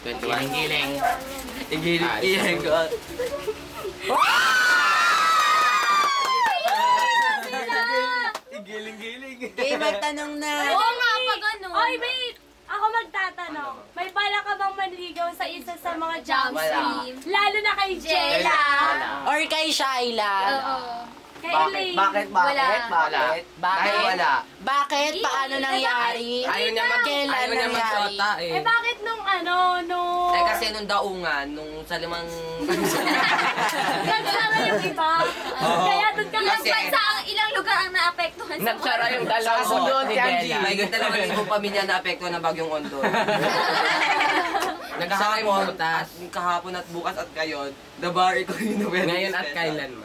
Giling-giling. Igiling ko. Igiling-giling. Okay, magtanong na. Oo nga, pag ano. Oy, wait! Ako magtatanong. May bala ka bang manligaw sa isa sa mga jump Wala. stream? Lalo na kay Jella. Or kay Shaila. Oo. Kay Bakit? Elaine. Bakit? Wala. Bakit? Bakit? Dahil wala. Bakit? Paano nangyari? Ayaw niya Kailan ayaw niya nangyari? magsota eh. Eh bakit nung ano, nung... Eh kasi nung daungan, nung sa limang... Nagsara yung iba. Kaya doon ka Ilang Kasi- bansa, ilang lugar ang naapektuhan sa Nagsara yung dalawang Sa bot ni May Bella. ganda naman yung pamilya na apektuhan ng bagyong Ondol. Nagsara yung butas. Kahapon at bukas at ngayon, the bar ko yung Ngayon at kailanman.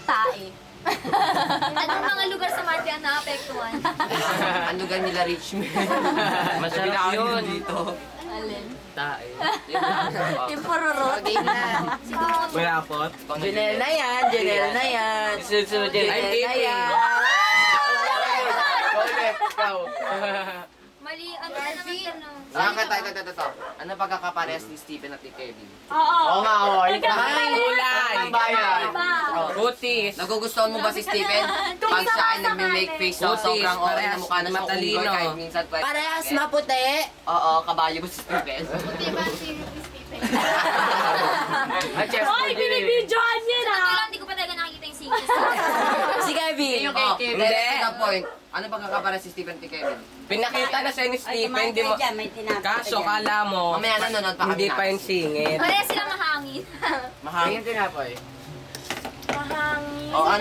tae. Anong mga lugar sa Marte ang naapektuhan? Ang lugar nila Richmond. Masarap Pinakain yun. dito. Alin? Tae. Yung pororot. Game na. Malapot. Janelle na yan. Janelle na yan. Susunod yun. I'm Janelle na eating. yan. Go left, go. Mali, ano na naman tanong? Ito. Ano pagkakaparehas ni Stephen at ni Kevin? Oo. nga, oo. Kulay. Iba. Kutis. Nagugustuhan mo ba si Stephen? Pag siya ay nagme-make face na Kutis, sobrang okay na parehas mukha na sa matalino. unggoy kahit minsan pwede. Parehas maputi. Oo, kabayo mo si Stephen. Diba si Stephen? Oy, binibidyohan niya na. Ito lang, hindi ko pa talaga nakikita yung singles. Si Kevin. Oh, Hindi. direct to the point. Ano pagkakaparehas si Stephen at Kevin? Pinakita na sa'yo ni Stephen, di mo... Kaso kala mo, Mamaya nanonood pa kami hindi pa natin. yung singit. Pareha sila mahangin. Mahangin tinapoy. Mahangin. Oh, ano?